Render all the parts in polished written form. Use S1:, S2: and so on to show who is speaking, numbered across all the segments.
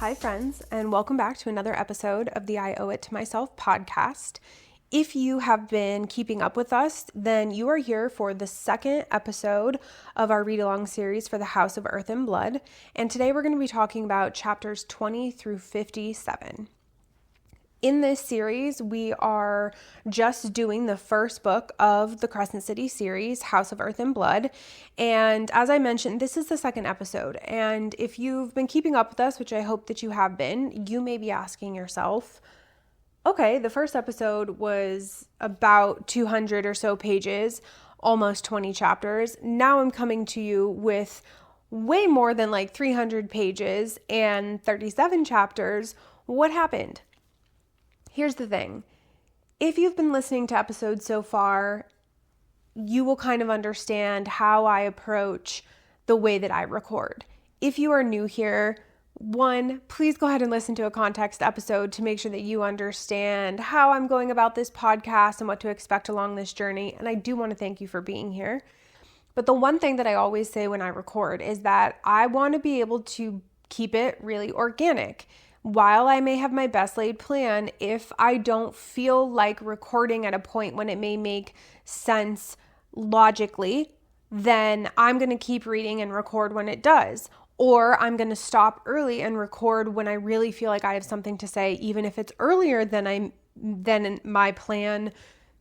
S1: Hi, friends, and welcome back to another episode of the I Owe It to Myself podcast. If you have been keeping up with us, then you are here for the second episode of our read-along series for the House of Earth and Blood, and today we're going to be talking about chapters 20 through 57. In this series, we are just doing the first book of the Crescent City series, House of Earth and Blood. And as I mentioned, this is the second episode. And if you've been keeping up with us, which I hope that you have been, you may be asking yourself, okay, the first episode was about 200 or so pages, almost 20 chapters. Now I'm coming to you with way more than like 300 pages and 37 chapters. What happened? Here's the thing. If you've been listening to episodes so far, you will kind of understand how I approach the way that I record. If you are new here, one, please go ahead and listen to a context episode to make sure that you understand how I'm going about this podcast and what to expect along this journey. And I do want to thank you for being here. But the one thing that I always say when I record is that I want to be able to keep it really organic. While I may have my best laid plan, if I don't feel like recording at a point when it may make sense logically, then I'm going to keep reading and record when it does. Or I'm going to stop early and record when I really feel like I have something to say, even if it's earlier than my plan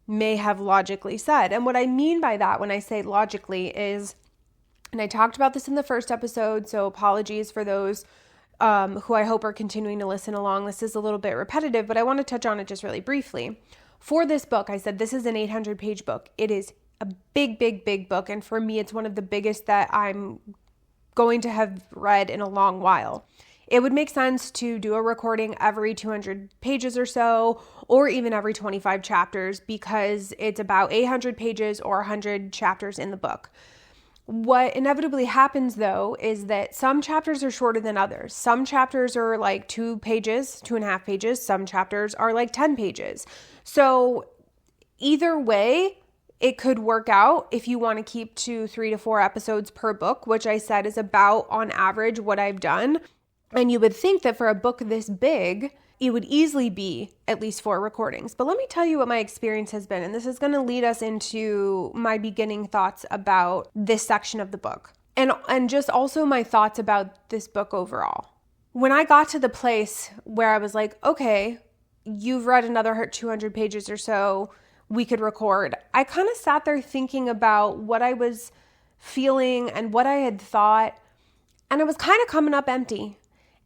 S1: may have logically said. And what I mean by that when I say logically is, and I talked about this in the first episode, so apologies for those who I hope are continuing to listen along. This is a little bit repetitive, but I want to touch on it just really briefly. For this book, I said this is an 800-page book. It is a big, big, big book, and for me, it's one of the biggest that I'm going to have read in a long while. It would make sense to do a recording every 200 pages or so, or even every 25 chapters, because it's about 800 pages or 100 chapters in the book. What inevitably happens, though, is that some chapters are shorter than others. Some chapters are like 2 pages, 2.5 pages. Some chapters are like 10 pages. So either way, it could work out if you want to keep to 3 to 4 episodes per book, which I said is about, on average, what I've done. And you would think that for a book this big, it would easily be at least 4 recordings. But let me tell you what my experience has been. And this is going to lead us into my beginning thoughts about this section of the book. And just also my thoughts about this book overall. When I got to the place where I was like, okay, you've read another 200 pages or so, we could record. I kind of sat there thinking about what I was feeling and what I had thought. And I was kind of coming up empty.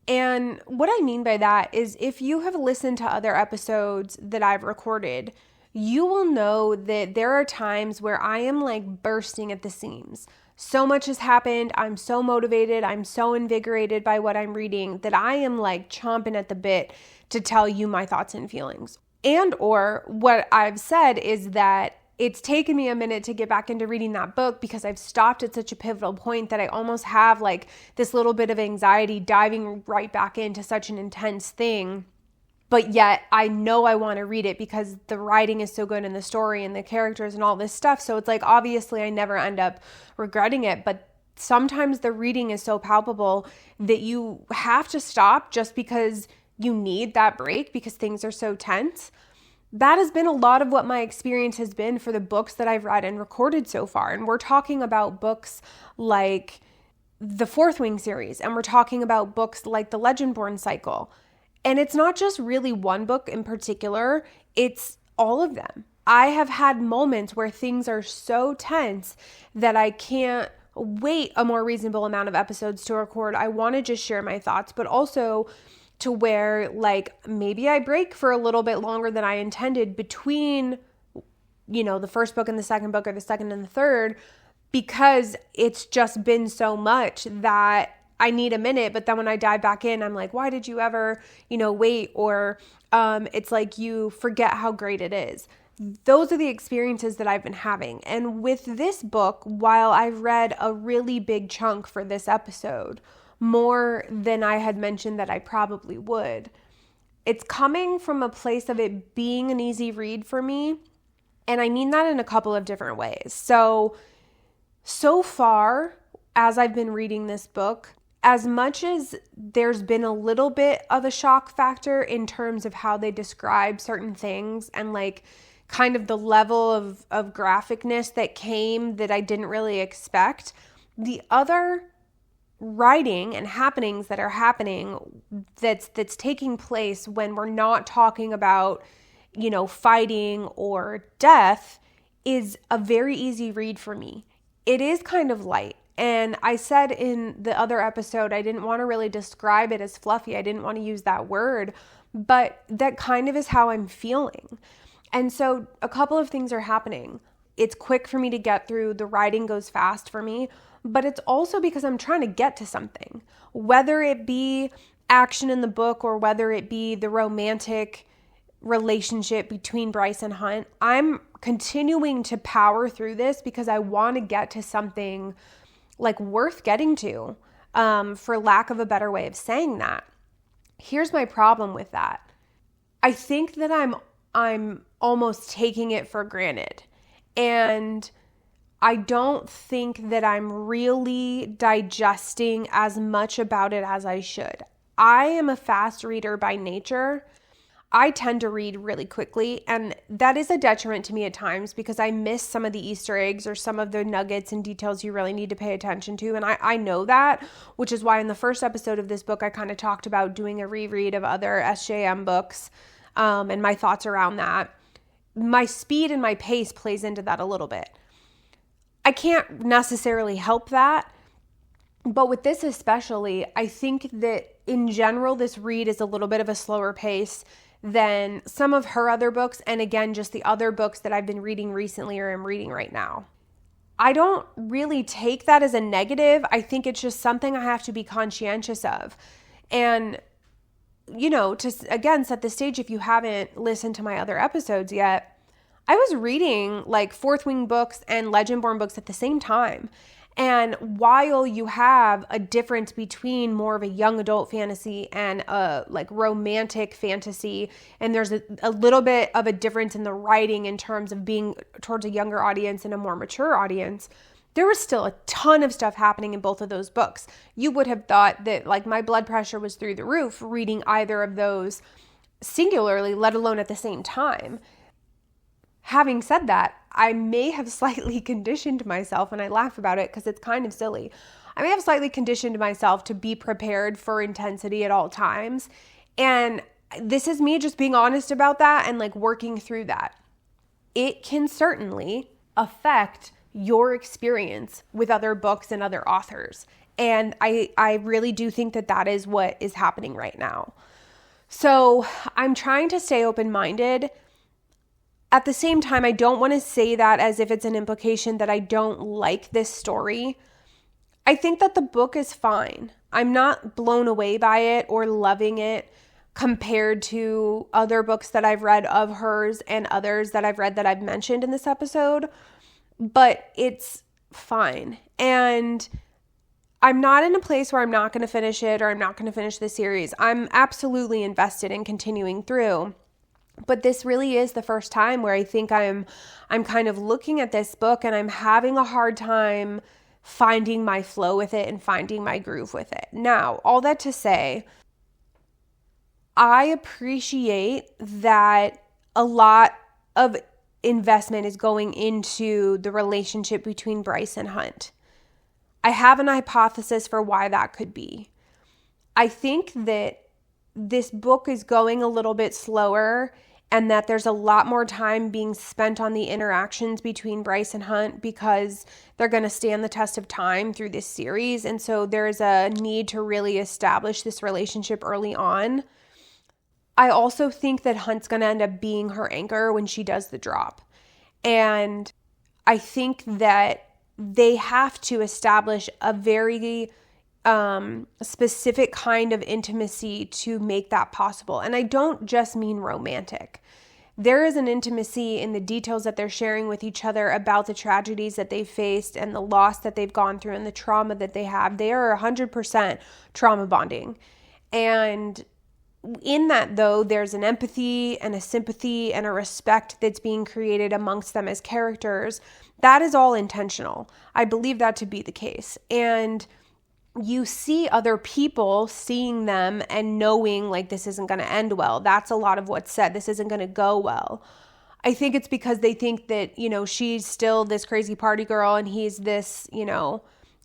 S1: And what I mean by that is if you have listened to other episodes that I've recorded, you will know that there are times where I am like bursting at the seams. So much has happened. I'm so motivated. I'm so invigorated by what I'm reading that I am like chomping at the bit to tell you my thoughts and feelings. And or what I've said is that it's taken me a minute to get back into reading that book because I've stopped at such a pivotal point that I almost have like this little bit of anxiety diving right back into such an intense thing. But yet I know I want to read it because the writing is so good in the story and the characters and all this stuff. So it's like, obviously I never end up regretting it, but sometimes the reading is so palpable that you have to stop just because you need that break because things are so tense. That has been a lot of what my experience has been for the books that I've read and recorded so far. And we're talking about books like the Fourth Wing series, and we're talking about books like the Legendborn cycle. And it's not just really one book in particular, it's all of them. I have had moments where things are so tense that I can't wait a more reasonable amount of episodes to record. I want to just share my thoughts, but also to where like maybe I break for a little bit longer than I intended between, the first book and the second book or the second and the third, because it's just been so much that I need a minute. But then when I dive back in, I'm like, why did you ever, wait? Or it's like you forget how great it is. Those are the experiences that I've been having. And with this book, while I've read a really big chunk for this episode, more than I had mentioned that I probably would, it's coming from a place of it being an easy read for me. And I mean that in a couple of different ways. So far, as I've been reading this book, as much as there's been a little bit of a shock factor in terms of how they describe certain things and like kind of the level of graphicness that came that I didn't really expect, the other writing and happenings that are happening that's taking place when we're not talking about, fighting or death is a very easy read for me. It is kind of light. And I said in the other episode, I didn't want to really describe it as fluffy. I didn't want to use that word, but that kind of is how I'm feeling. And so a couple of things are happening. It's quick for me to get through. The writing goes fast for me, but it's also because I'm trying to get to something, whether it be action in the book or whether it be the romantic relationship between Bryce and Hunt. I'm continuing to power through this because I want to get to something like worth getting to, for lack of a better way of saying that. Here's my problem with that. I think that I'm almost taking it for granted. And I don't think that I'm really digesting as much about it as I should. I am a fast reader by nature. I tend to read really quickly, and that is a detriment to me at times because I miss some of the Easter eggs or some of the nuggets and details you really need to pay attention to. And I know that, which is why in the first episode of this book, I kind of talked about doing a reread of other SJM books, and my thoughts around that. My speed and my pace plays into that a little bit. I can't necessarily help that, but with this especially, I think that in general, this read is a little bit of a slower pace than some of her other books, and again, just the other books that I've been reading recently or am reading right now. I don't really take that as a negative. I think it's just something I have to be conscientious of. And, to again set the stage, if you haven't listened to my other episodes yet, I was reading like Fourth Wing books and Legendborn books at the same time. And while you have a difference between more of a young adult fantasy and a like romantic fantasy, and there's a little bit of a difference in the writing in terms of being towards a younger audience and a more mature audience, there was still a ton of stuff happening in both of those books. You would have thought that like my blood pressure was through the roof reading either of those singularly, let alone at the same time. Having said that, I may have slightly conditioned myself, and I laugh about it because it's kind of silly. I may have slightly conditioned myself to be prepared for intensity at all times. And this is me just being honest about that and like working through that. It can certainly affect your experience with other books and other authors. And I really do think that that is what is happening right now. So I'm trying to stay open-minded. At the same time, I don't want to say that as if it's an implication that I don't like this story. I think that the book is fine. I'm not blown away by it or loving it compared to other books that I've read of hers and others that I've read that I've mentioned in this episode, but it's fine. And I'm not in a place where I'm not going to finish it or I'm not going to finish the series. I'm absolutely invested in continuing through. But this really is the first time where I think I'm kind of looking at this book and I'm having a hard time finding my flow with it and finding my groove with it. Now, all that to say, I appreciate that a lot of investment is going into the relationship between Bryce and Hunt. I have an hypothesis for why that could be. I think that this book is going a little bit slower and that there's a lot more time being spent on the interactions between Bryce and Hunt because they're going to stand the test of time through this series. And so there's a need to really establish this relationship early on. I also think that Hunt's going to end up being her anchor when she does the drop. And I think that they have to establish a very specific kind of intimacy to make that possible. And I don't just mean romantic. There is an intimacy in the details that they're sharing with each other about the tragedies that they faced and the loss that they've gone through and the trauma that they have. They are 100% trauma bonding. And in that, though, there's an empathy and a sympathy and a respect that's being created amongst them as characters. That is all intentional. I believe that to be the case. And you see other people seeing them and knowing like this isn't going to end well. That's a lot of what's said. This isn't going to go well. I think it's because they think that, she's still this crazy party girl and he's this,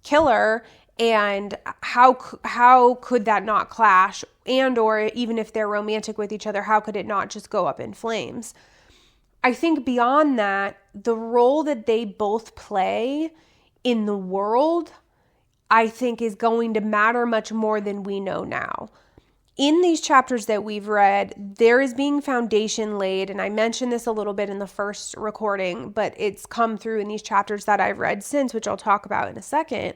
S1: killer. And how could that not clash? And or even if they're romantic with each other, how could it not just go up in flames? I think beyond that, the role that they both play in the world, I think is going to matter much more than we know now. In these chapters that we've read, there is being foundation laid, and I mentioned this a little bit in the first recording, but it's come through in these chapters that I've read since, which I'll talk about in a second.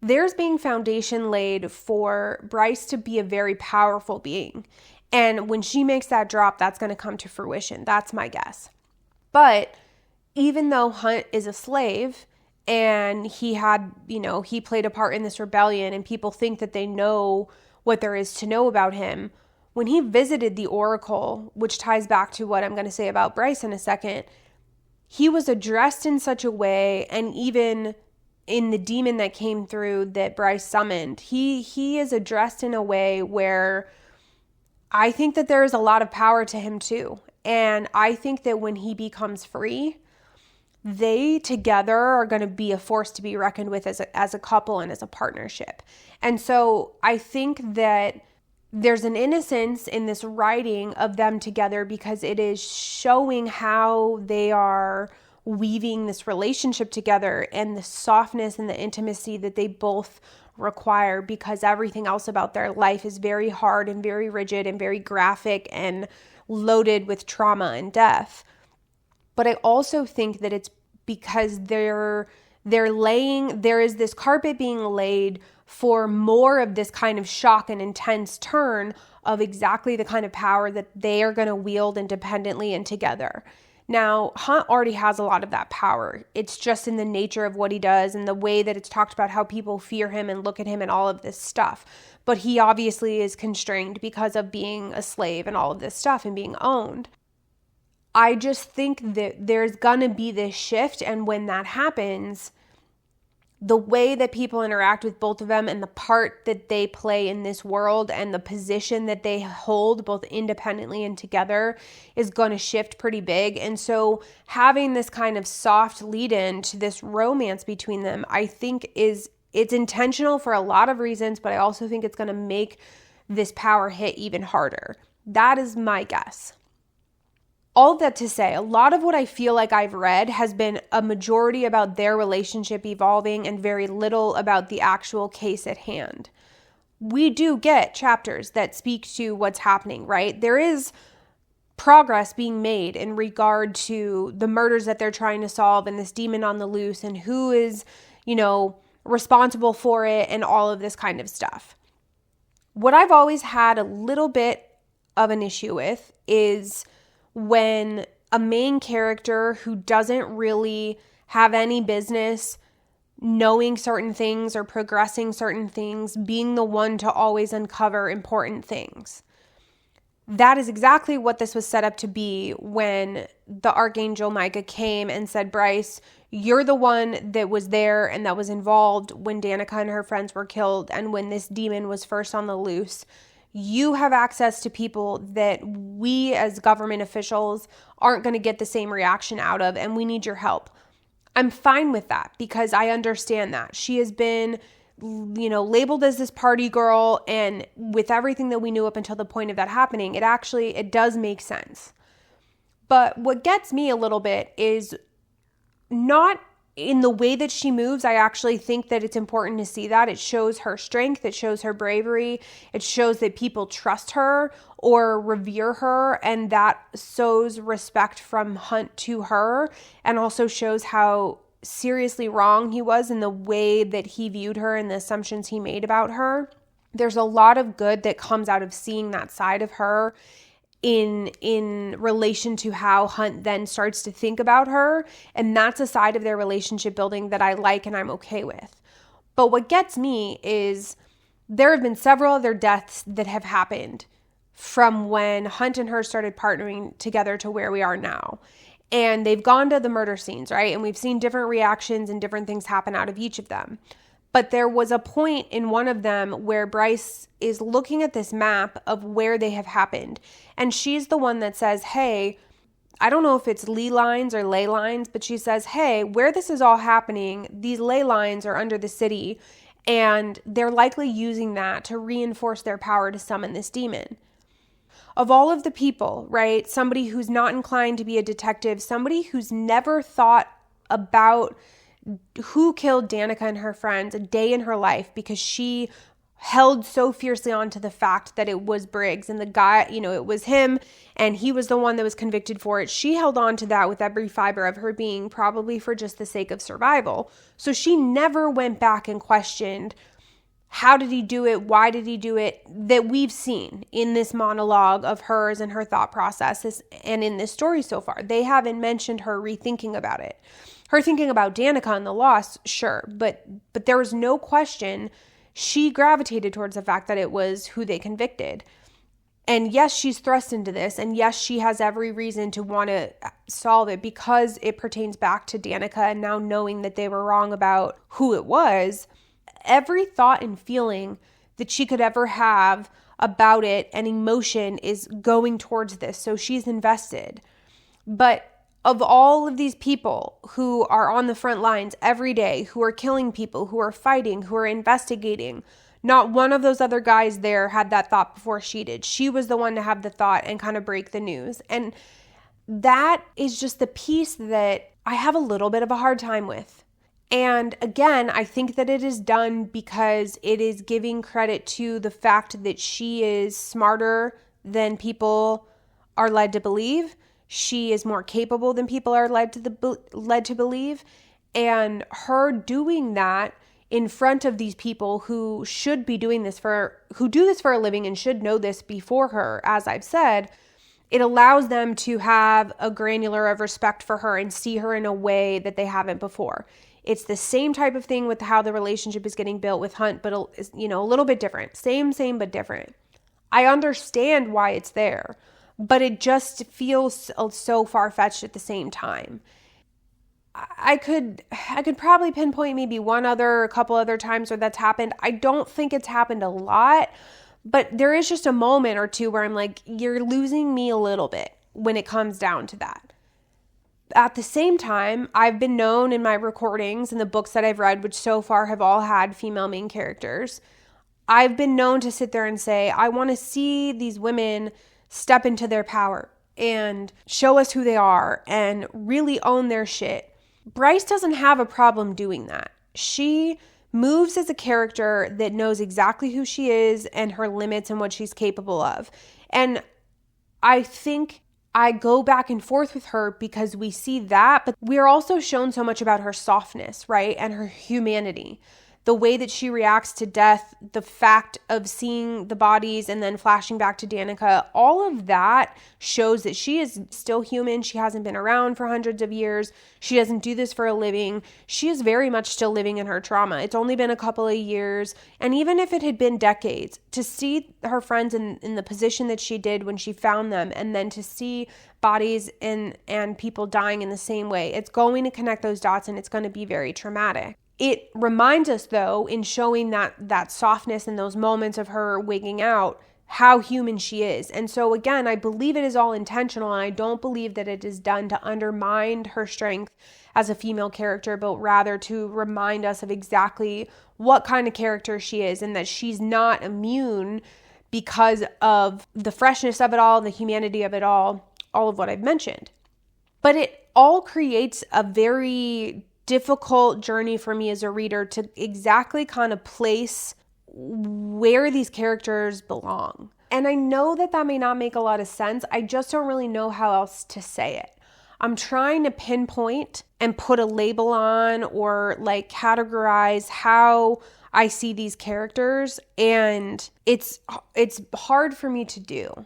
S1: There's being foundation laid for Bryce to be a very powerful being. And when she makes that drop, that's going to come to fruition. That's my guess. But even though Hunt is a slave and he had, he played a part in this rebellion and people think that they know what there is to know about him, when he visited the Oracle, which ties back to what I'm going to say about Bryce in a second, he was addressed in such a way, and even in the demon that came through that Bryce summoned, he is addressed in a way where I think that there is a lot of power to him too. And I think that when he becomes free, they together are going to be a force to be reckoned with as a couple and as a partnership. And so I think that there's an innocence in this writing of them together because it is showing how they are weaving this relationship together and the softness and the intimacy that they both require, because everything else about their life is very hard and very rigid and very graphic and loaded with trauma and death. But I also think that it's because there is this carpet being laid for more of this kind of shock and intense turn of exactly the kind of power that they are going to wield independently and together. Now, Hunt already has a lot of that power. It's just in the nature of what he does and the way that it's talked about how people fear him and look at him and all of this stuff. But he obviously is constrained because of being a slave and all of this stuff and being owned. I just think that there's going to be this shift, and when that happens, the way that people interact with both of them and the part that they play in this world and the position that they hold both independently and together is going to shift pretty big. And so having this kind of soft lead-in to this romance between them, I think it's intentional for a lot of reasons, but I also think it's going to make this power hit even harder. That is my guess. All of that to say, a lot of what I feel like I've read has been a majority about their relationship evolving and very little about the actual case at hand. We do get chapters that speak to what's happening, right? There is progress being made in regard to the murders that they're trying to solve and this demon on the loose and who is, responsible for it and all of this kind of stuff. What I've always had a little bit of an issue with is when a main character who doesn't really have any business knowing certain things or progressing certain things, being the one to always uncover important things. That is exactly what this was set up to be when the Archangel Micah came and said, Bryce, you're the one that was there and that was involved when Danica and her friends were killed and when this demon was first on the loose. You have access to people that we as government officials aren't going to get the same reaction out of, and we need your help. I'm fine with that because I understand that. She has been, labeled as this party girl, and with everything that we knew up until the point of that happening, it does make sense. But what gets me a little bit is not in the way that she moves. I actually think that it's important to see that. It shows her strength. It shows her bravery. It shows that people trust her or revere her, and that sows respect from Hunt to her, and also shows how seriously wrong he was in the way that he viewed her and the assumptions he made about her. There's a lot of good that comes out of seeing that side of her in relation to how Hunt then starts to think about her. And that's a side of their relationship building that I like and I'm okay with. But what gets me is there have been several other deaths that have happened from when Hunt and her started partnering together to where we are now. And they've gone to the murder scenes, right? And we've seen different reactions and different things happen out of each of them. But there was a point in one of them where Bryce is looking at this map of where they have happened. And she's the one that says, hey, I don't know if it's lee lines or ley lines, but she says, hey, where this is all happening, these ley lines are under the city, and they're likely using that to reinforce their power to summon this demon. Of all of the people, right, somebody who's not inclined to be a detective, somebody who's never thought about who killed Danica and her friends a day in her life because she held so fiercely on to the fact that it was Briggs and the guy, it was him and he was the one that was convicted for it. She held on to that with every fiber of her being, probably for just the sake of survival. So she never went back and questioned, how did he do it? Why did he do it? That we've seen in this monologue of hers and her thought processes and in this story so far. They haven't mentioned her rethinking about it. Her thinking about Danica and the loss, sure, but there was no question she gravitated towards the fact that it was who they convicted. And yes, she's thrust into this, and yes, she has every reason to want to solve it because it pertains back to Danica, and now knowing that they were wrong about who it was, every thought and feeling that she could ever have about it and emotion is going towards this, so she's invested. But of all of these people who are on the front lines every day, who are killing people, who are fighting, who are investigating, not one of those other guys there had that thought before she did. She was the one to have the thought and kind of break the news. And that is just the piece that I have a little bit of a hard time with. And again, I think that it is done because it is giving credit to the fact that she is smarter than people are led to believe. She is more capable than people are led to believe. And her doing that in front of these people who should be doing this who do this for a living and should know this before her, as I've said, it allows them to have a granular of respect for her and see her in a way that they haven't before. It's the same type of thing with how the relationship is getting built with Hunt, but a little bit different. Same, but different. I understand why it's there, but it just feels so far-fetched at the same time. I could probably pinpoint maybe a couple other times where that's happened. I don't think it's happened a lot, but there is just a moment or two where I'm like, you're losing me a little bit when it comes down to that. At the same time, I've been known in my recordings and the books that I've read, which so far have all had female main characters, I've been known to sit there and say, I want to see these women step into their power and show us who they are and really own their shit. Bryce doesn't have a problem doing that. She moves as a character that knows exactly who she is and her limits and what she's capable of. And I think I go back and forth with her because we see that, but we are also shown so much about her softness, right? And her humanity. The way that she reacts to death, the fact of seeing the bodies and then flashing back to Danica, all of that shows that she is still human. She hasn't been around for hundreds of years. She doesn't do this for a living. She is very much still living in her trauma. It's only been a couple of years. And even if it had been decades, to see her friends in the position that she did when she found them, and then to see bodies and people dying in the same way, it's going to connect those dots and it's going to be very traumatic. It reminds us, though, in showing that softness in those moments of her wigging out, how human she is. And so, again, I believe it is all intentional, and I don't believe that it is done to undermine her strength as a female character, but rather to remind us of exactly what kind of character she is and that she's not immune because of the freshness of it all, the humanity of it all of what I've mentioned. But it all creates a very difficult journey for me as a reader to exactly kind of place where these characters belong. And I know that may not make a lot of sense. I just don't really know how else to say it. I'm trying to pinpoint and put a label on or like categorize how I see these characters, and it's hard for me to do.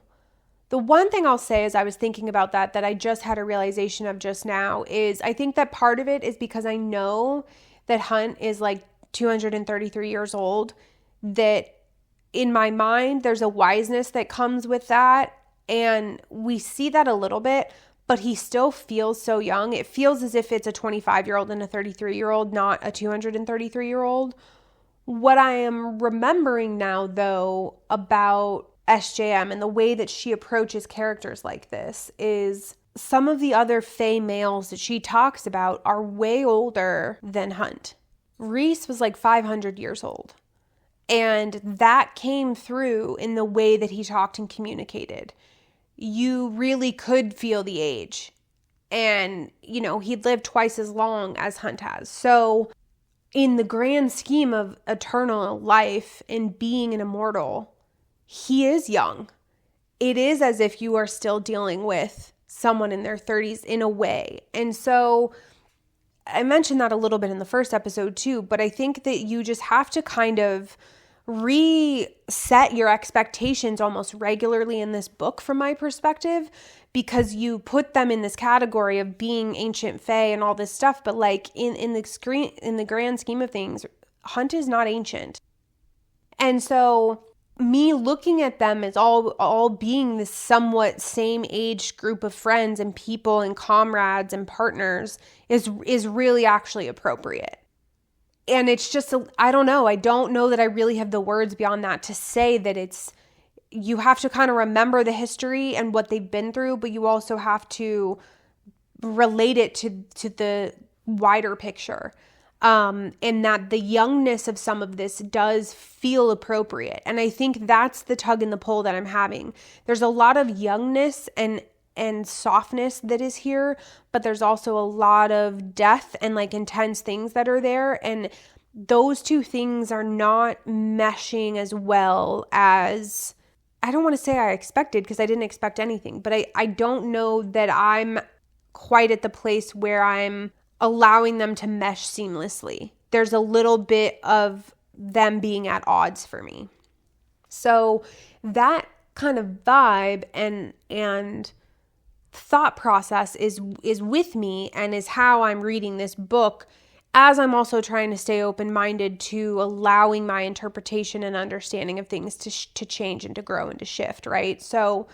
S1: The one thing I'll say as I was thinking about that I just had a realization of just now is I think that part of it is because I know that Hunt is like 233 years old, that in my mind there's a wiseness that comes with that, and we see that a little bit, but he still feels so young. It feels as if it's a 25-year-old and a 33-year-old, not a 233-year-old. What I am remembering now, though, about SJM and the way that she approaches characters like this is some of the other Fae males that she talks about are way older than Hunt. Rhys was like 500 years old. And that came through in the way that he talked and communicated. You really could feel the age. And, he'd lived twice as long as Hunt has. So in the grand scheme of eternal life and being an immortal, he is young. It is as if you are still dealing with someone in their 30s in a way. And so I mentioned that a little bit in the first episode too, but I think that you just have to kind of reset your expectations almost regularly in this book from my perspective, because you put them in this category of being ancient fae and all this stuff, but like in the grand scheme of things, Hunt is not ancient. And so me looking at them as all being this somewhat same age group of friends and people and comrades and partners is really actually appropriate. And it's just, I don't know. I don't know that I really have the words beyond that to say that you have to kind of remember the history and what they've been through, but you also have to relate it to the wider picture. And that the youngness of some of this does feel appropriate. And I think that's the tug and the pull that I'm having. There's a lot of youngness and softness that is here, but there's also a lot of death and like intense things that are there. And those two things are not meshing as well as, I don't want to say I expected, because I didn't expect anything, but I don't know that I'm quite at the place where I'm allowing them to mesh seamlessly. There's a little bit of them being at odds for me. So that kind of vibe and thought process is with me and is how I'm reading this book, as I'm also trying to stay open-minded to allowing my interpretation and understanding of things to change and to grow and to shift, right? So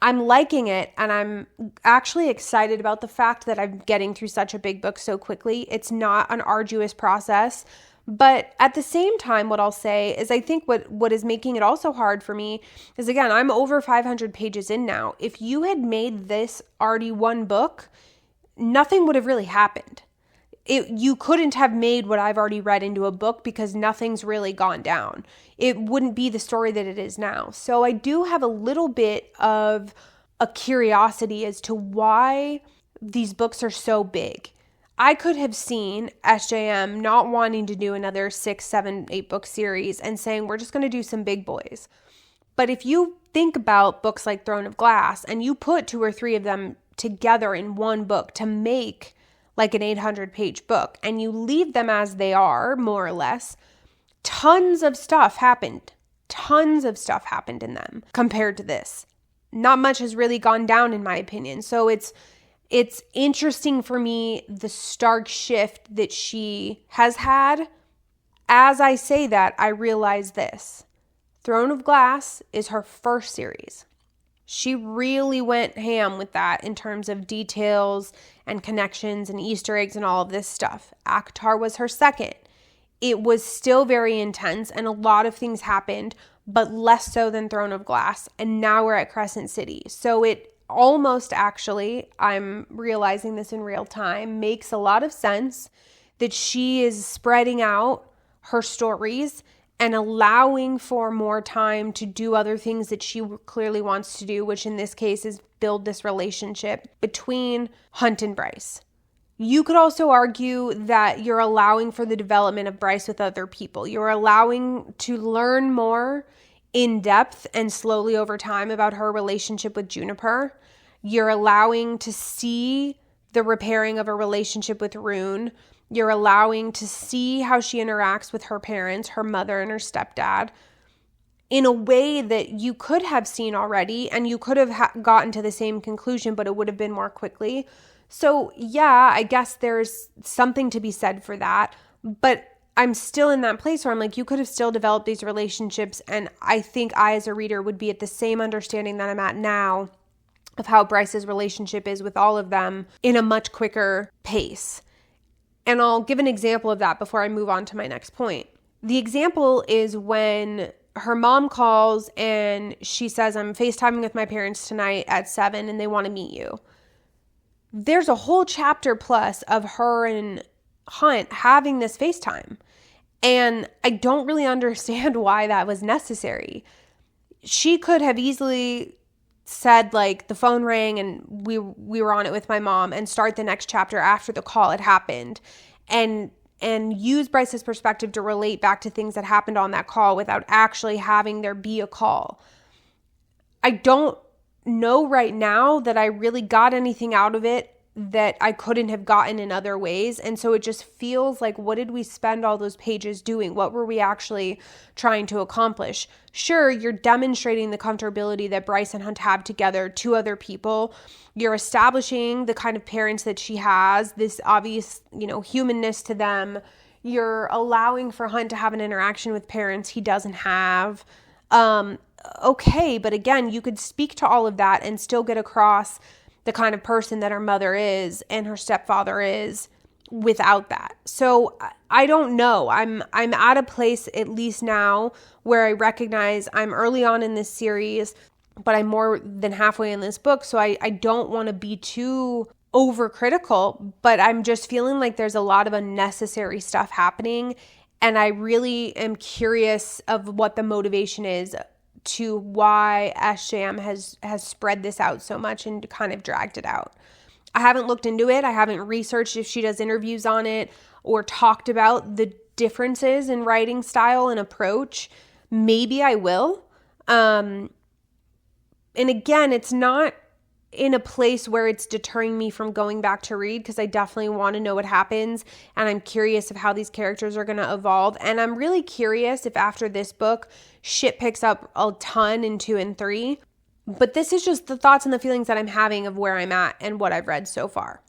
S1: I'm liking it, and I'm actually excited about the fact that I'm getting through such a big book so quickly. It's not an arduous process, but at the same time, what I'll say is I think what is making it also hard for me is, again, I'm over 500 pages in now. If you had made this already one book, nothing would have really happened. You couldn't have made what I've already read into a book because nothing's really gone down. It wouldn't be the story that it is now. So I do have a little bit of a curiosity as to why these books are so big. I could have seen SJM not wanting to do another 6, 7, 8 book series and saying, we're just going to do some big boys. But if you think about books like Throne of Glass and you put 2 or 3 of them together in one book to make like an 800-page book, and you leave them as they are, more or less, tons of stuff happened. Tons of stuff happened in them compared to this. Not much has really gone down, in my opinion. So it's interesting for me, the stark shift that she has had. As I say that, I realize this. Throne of Glass is her first series. She really went ham with that in terms of details and connections and Easter eggs and all of this stuff. ACOTAR was her second. It was still very intense and a lot of things happened, but less so than Throne of Glass. And now we're at Crescent City. So it almost actually, I'm realizing this in real time, makes a lot of sense that she is spreading out her stories and allowing for more time to do other things that she clearly wants to do, which in this case is build this relationship between Hunt and Bryce. You could also argue that you're allowing for the development of Bryce with other people. You're allowing to learn more in depth and slowly over time about her relationship with Juniper. You're allowing to see the repairing of a relationship with Rune. You're allowing to see how she interacts with her parents, her mother and her stepdad, in a way that you could have seen already, and you could have gotten to the same conclusion, but it would have been more quickly. So yeah, I guess there's something to be said for that, but I'm still in that place where I'm like, you could have still developed these relationships, and I think I, as a reader, would be at the same understanding that I'm at now of how Bryce's relationship is with all of them in a much quicker pace. And I'll give an example of that before I move on to my next point. The example is when her mom calls and she says, I'm FaceTiming with my parents tonight at 7 and they want to meet you. There's a whole chapter plus of her and Hunt having this FaceTime. And I don't really understand why that was necessary. She could have easily said, like, the phone rang and we were on it with my mom, and start the next chapter after the call had happened, and use Bryce's perspective to relate back to things that happened on that call without actually having there be a call. I don't know right now that I really got anything out of it that I couldn't have gotten in other ways. And so it just feels like, what did we spend all those pages doing? What were we actually trying to accomplish? Sure, you're demonstrating the comfortability that Bryce and Hunt have together to other people. You're establishing the kind of parents that she has, this obvious, humanness to them. You're allowing for Hunt to have an interaction with parents he doesn't have. Okay, but again, you could speak to all of that and still get across the kind of person that her mother is and her stepfather is without that. So I don't know. I'm at a place, at least now, where I recognize I'm early on in this series, but I'm more than halfway in this book. So I don't want to be too overcritical, but I'm just feeling like there's a lot of unnecessary stuff happening. And I really am curious of what the motivation is to why SJM has spread this out so much and kind of dragged it out. I haven't looked into it. I haven't researched if she does interviews on it or talked about the differences in writing style and approach. Maybe I will. And again, it's not in a place where it's deterring me from going back to read, because I definitely want to know what happens, and I'm curious of how these characters are going to evolve. And I'm really curious if after this book shit picks up a ton in 2 and 3. But this is just the thoughts and the feelings that I'm having of where I'm at and what I've read so far.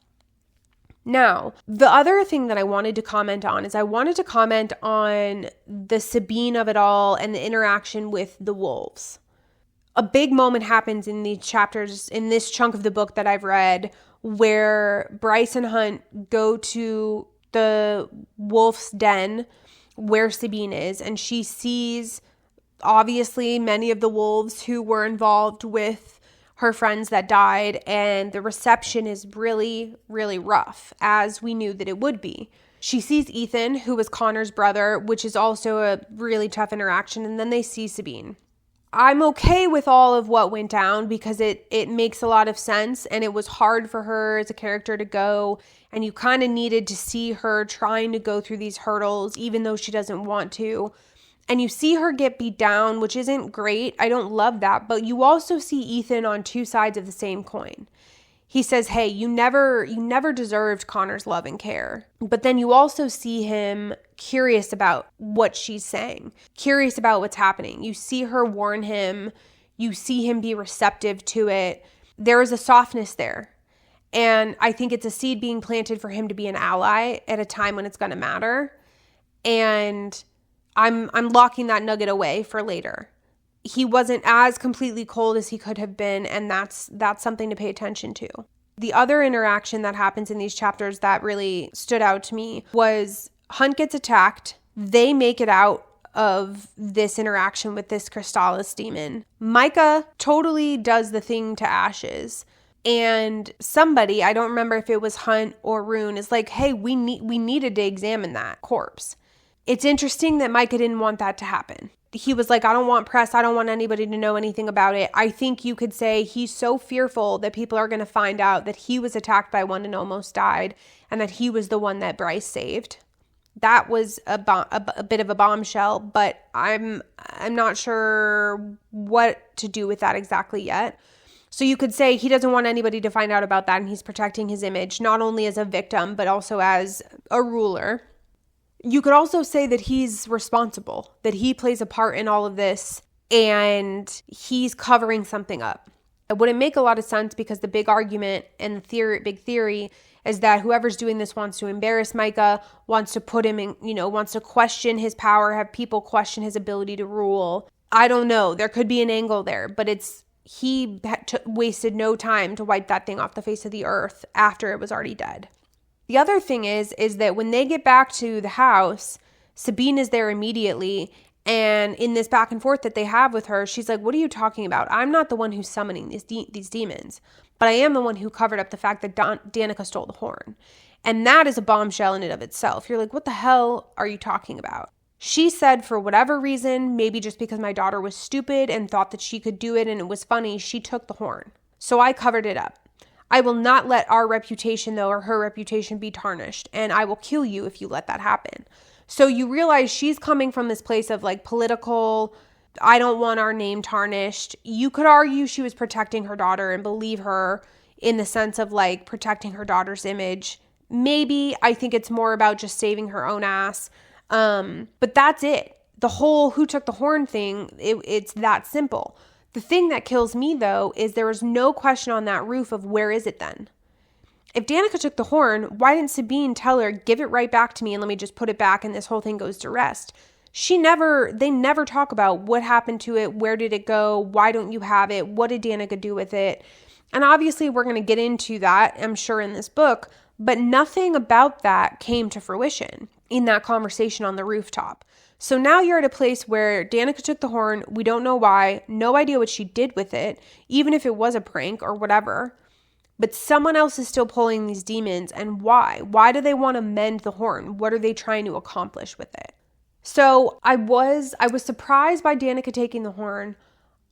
S1: Now, the other thing that I wanted to comment on is I wanted to comment on the Sabine of it all and the interaction with the wolves. A big moment happens in these chapters, in this chunk of the book that I've read, where Bryce and Hunt go to the wolf's den where Sabine is, and she sees, obviously, many of the wolves who were involved with her friends that died, and the reception is really, really rough, as we knew that it would be. She sees Ethan, who was Connor's brother, which is also a really tough interaction, and then they see Sabine. I'm okay with all of what went down because it makes a lot of sense, and it was hard for her as a character to go, and you kind of needed to see her trying to go through these hurdles even though she doesn't want to. And you see her get beat down, which isn't great. I don't love that, but you also see Ethan on two sides of the same coin. He says, hey, you never deserved Connor's love and care. But then you also see him curious about what she's saying, curious about what's happening. You see her warn him. You see him be receptive to it. There is a softness there. And I think it's a seed being planted for him to be an ally at a time when it's going to matter. And I'm locking that nugget away for later. He wasn't as completely cold as he could have been, and that's something to pay attention to. The other interaction that happens in these chapters that really stood out to me was Hunt gets attacked. They make it out of this interaction with this Crystallis demon. Micah totally does the thing to Ashes. And somebody, I don't remember if it was Hunt or Rune, is like, hey, we needed to examine that corpse. It's interesting that Micah didn't want that to happen. He was like, I don't want press. I don't want anybody to know anything about it. I think you could say he's so fearful that people are going to find out that he was attacked by one and almost died, and that he was the one that Bryce saved. That was a bit of a bombshell, but I'm not sure what to do with that exactly yet. So you could say he doesn't want anybody to find out about that, and he's protecting his image, not only as a victim, but also as a ruler. You could also say that he's responsible, that he plays a part in all of this, and he's covering something up. It wouldn't make a lot of sense because the big argument and the big theory is that whoever's doing this wants to embarrass Micah, wants to put him in, wants to question his power, have people question his ability to rule. I don't know. There could be an angle there, but he wasted no time to wipe that thing off the face of the earth after it was already dead. The other thing is that when they get back to the house, Sabine is there immediately. And in this back and forth that they have with her, she's like, what are you talking about? I'm not the one who's summoning these demons, but I am the one who covered up the fact that Danica stole the horn. And that is a bombshell in and of itself. You're like, what the hell are you talking about? She said, for whatever reason, maybe just because my daughter was stupid and thought that she could do it and it was funny, she took the horn. So I covered it up. I will not let our reputation, though, or her reputation be tarnished. And I will kill you if you let that happen. So you realize she's coming from this place of like political, I don't want our name tarnished. You could argue she was protecting her daughter and believe her in the sense of like protecting her daughter's image. Maybe I think it's more about just saving her own ass. But that's it. The whole who took the horn thing, it's that simple. The thing that kills me, though, is there was no question on that roof of where is it then? If Danica took the horn, why didn't Sabine tell her, give it right back to me and let me just put it back and this whole thing goes to rest? They never talk about what happened to it, where did it go, why don't you have it, what did Danica do with it? And obviously we're going to get into that, I'm sure, in this book, but nothing about that came to fruition in that conversation on the rooftop. So now you're at a place where Danica took the horn, we don't know why, no idea what she did with it, even if it was a prank or whatever. But someone else is still pulling these demons, and why? Why do they want to mend the horn? What are they trying to accomplish with it? So I was surprised by Danica taking the horn.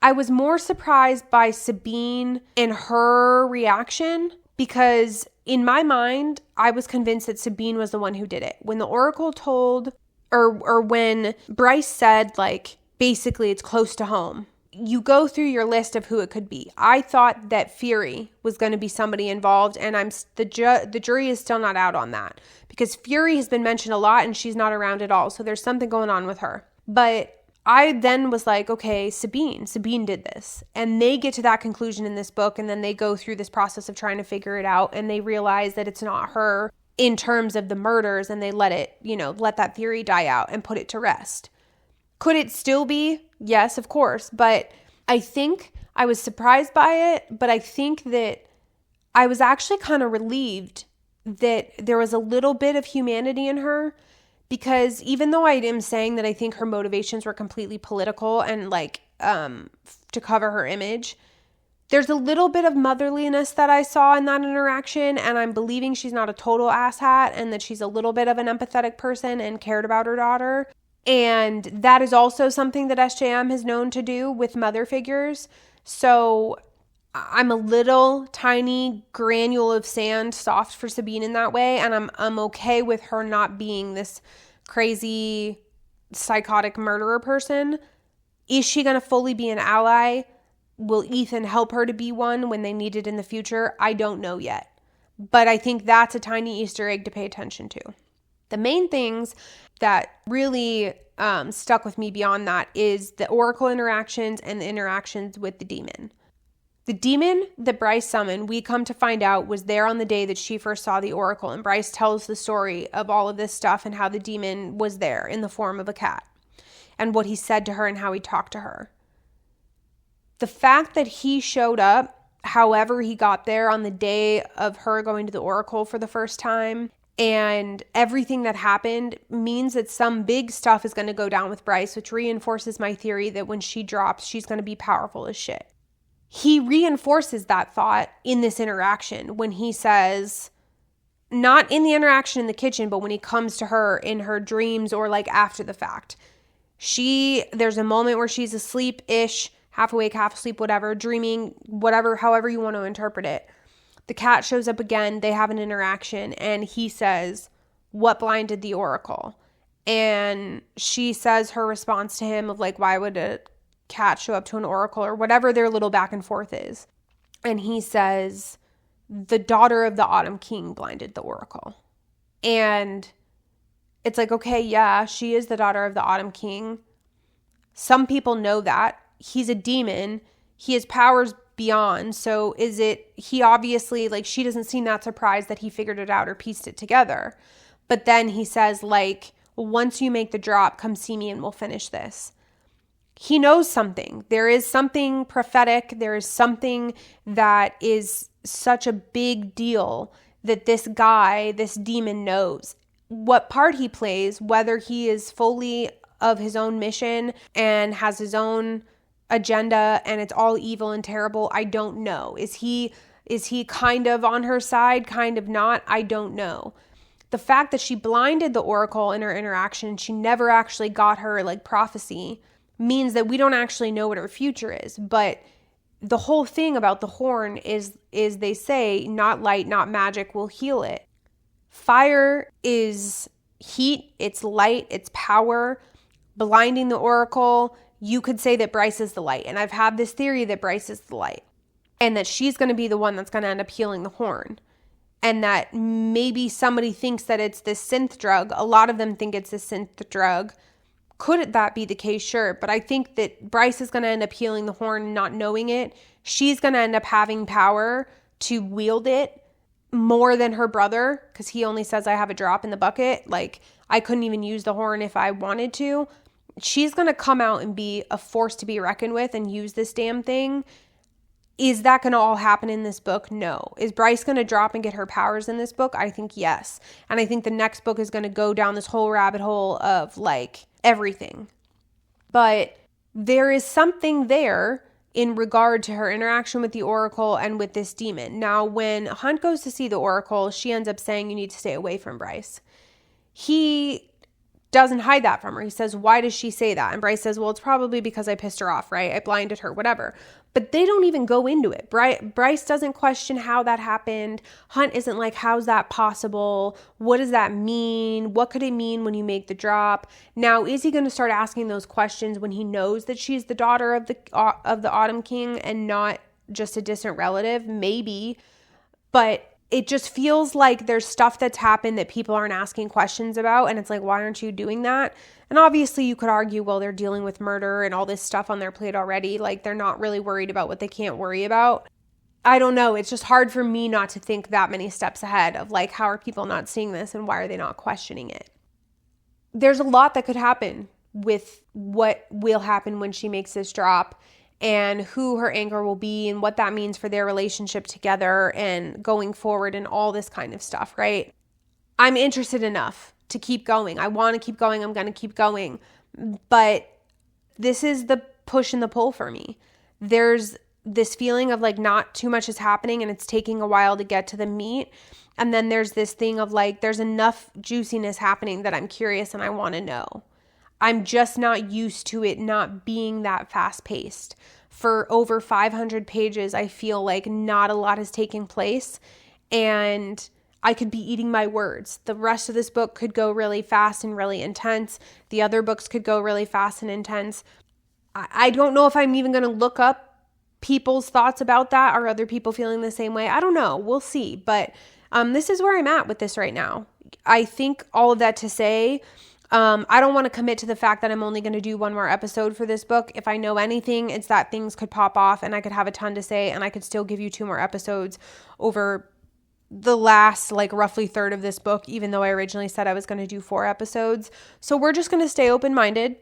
S1: I was more surprised by Sabine and her reaction, because in my mind, I was convinced that Sabine was the one who did it. When the Oracle told, or when Bryce said, like, basically it's close to home, you go through your list of who it could be. I thought that Fury was going to be somebody involved, and the jury is still not out on that, because Fury has been mentioned a lot and she's not around at all. So there's something going on with her. But I then was like, okay, Sabine did this. And they get to that conclusion in this book, and then they go through this process of trying to figure it out, and they realize that it's not her in terms of the murders, and they let that theory die out and put it to rest. Could it still be? Yes, of course. But I think I was surprised by it, but I think that I was actually kind of relieved that there was a little bit of humanity in her, because even though I am saying that I think her motivations were completely political and to cover her image, there's a little bit of motherliness that I saw in that interaction, and I'm believing she's not a total asshat and that she's a little bit of an empathetic person and cared about her daughter. And that is also something that SJM has known to do with mother figures. So I'm a little tiny granule of sand soft for Sabine in that way. And I'm okay with her not being this crazy psychotic murderer person. Is she going to fully be an ally? Will Ethan help her to be one when they need it in the future? I don't know yet. But I think that's a tiny Easter egg to pay attention to. The main things that really stuck with me beyond that is the Oracle interactions and the interactions with the demon. The demon that Bryce summoned, we come to find out, was there on the day that she first saw the Oracle. And Bryce tells the story of all of this stuff and how the demon was there in the form of a cat and what he said to her and how he talked to her. The fact that he showed up, however he got there, on the day of her going to the Oracle for the first time, and everything that happened means that some big stuff is going to go down with Bryce, which reinforces my theory that when she drops, she's going to be powerful as shit. He reinforces that thought in this interaction when he says, not in the interaction in the kitchen, but when he comes to her in her dreams or like after the fact. There's a moment where she's asleep-ish, half awake, half asleep, whatever, dreaming, whatever, however you want to interpret it. The cat shows up again, they have an interaction, and he says, what blinded the Oracle? And she says her response to him of like, why would a cat show up to an Oracle, or whatever their little back and forth is. And he says, the daughter of the Autumn King blinded the Oracle. And it's like, okay, yeah, she is the daughter of the Autumn King. Some people know that. He's a demon. He has powers beyond. So he obviously, like, she doesn't seem that surprised that he figured it out or pieced it together. But then he says, like, once you make the drop, come see me and we'll finish this. He knows something. There is something prophetic. There is something that is such a big deal that this guy, this demon, knows. what part he plays, whether he is fully of his own mission and has his own agenda and it's all evil and terrible, I don't know. Is he kind of on her side, kind of not? I don't know. The fact that she blinded the oracle in her interaction, she never actually got her like prophecy, means that we don't actually know what her future is. But the whole thing about the horn is they say not light, not magic will heal it. Fire is heat, it's light, it's power. Blinding the oracle, you could say that Bryce is the light. And I've had this theory that Bryce is the light and that she's going to be the one that's going to end up healing the horn. And that maybe somebody thinks that it's this synth drug. A lot of them think it's this synth drug. Could that be the case? Sure. But I think that Bryce is going to end up healing the horn, not knowing it. She's going to end up having power to wield it more than her brother, because he only says, I have a drop in the bucket. Like, I couldn't even use the horn if I wanted to. She's going to come out and be a force to be reckoned with and use this damn thing. Is that going to all happen in this book? No. Is Bryce going to drop and get her powers in this book? I think yes. And I think the next book is going to go down this whole rabbit hole of like everything. But there is something there in regard to her interaction with the oracle and with this demon. Now, when Hunt goes to see the oracle, she ends up saying, you need to stay away from Bryce. He doesn't hide that from her. He says, why does she say that? And Bryce says, well, it's probably because I pissed her off, right? I blinded her, whatever. But they don't even go into it. Bryce doesn't question how that happened. Hunt isn't like, how's that possible? What does that mean? What could it mean when you make the drop? Now, is he going to start asking those questions when he knows that she's the daughter of the Autumn King and not just a distant relative? Maybe. But it just feels like there's stuff that's happened that people aren't asking questions about. And it's like, why aren't you doing that? And obviously you could argue, well, they're dealing with murder and all this stuff on their plate already. Like, they're not really worried about what they can't worry about. I don't know. It's just hard for me not to think that many steps ahead of like, how are people not seeing this and why are they not questioning it? There's a lot that could happen with what will happen when she makes this drop, and who her anchor will be and what that means for their relationship together and going forward and all this kind of stuff, right? I'm interested enough to keep going. I want to keep going. I'm going to keep going. But this is the push and the pull for me. There's this feeling of like not too much is happening and it's taking a while to get to the meat. And then there's this thing of like, there's enough juiciness happening that I'm curious and I want to know. I'm just not used to it not being that fast paced. For over 500 pages, I feel like not a lot has taken place and I could be eating my words. The rest of this book could go really fast and really intense. The other books could go really fast and intense. I don't know if I'm even going to look up people's thoughts about that. Are other people feeling the same way? I don't know. We'll see. But this is where I'm at with this right now. I think all of that to say, I don't want to commit to the fact that I'm only going to do one more episode for this book. If I know anything, it's that things could pop off and I could have a ton to say and I could still give you 2 more episodes over the last like roughly third of this book, even though I originally said I was going to do 4 episodes. So we're just going to stay open-minded.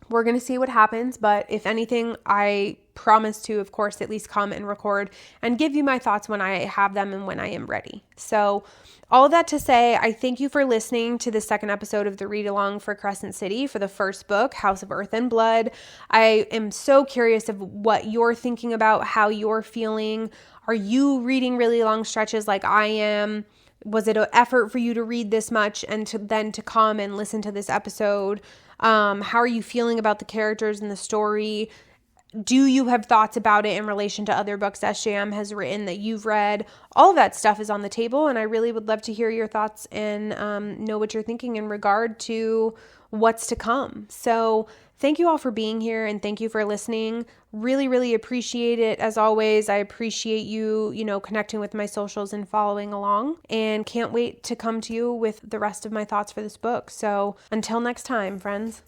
S1: We're going to see what happens. But if anything, I promise to, of course, at least come and record and give you my thoughts when I have them and when I am ready. So all of that to say, I thank you for listening to the second episode of the read along for Crescent City for the first book, House of Earth and Blood. I am so curious of what you're thinking about, how you're feeling. Are you reading really long stretches like I am? Was it an effort for you to read this much and to come and listen to this episode? How are you feeling about the characters and the story? Do you have thoughts about it in relation to other books SJM has written that you've read? All of that stuff is on the table, and I really would love to hear your thoughts and know what you're thinking in regard to what's to come. So thank you all for being here, and thank you for listening. Really, really appreciate it. As always, I appreciate you, connecting with my socials and following along, and can't wait to come to you with the rest of my thoughts for this book. So until next time, friends.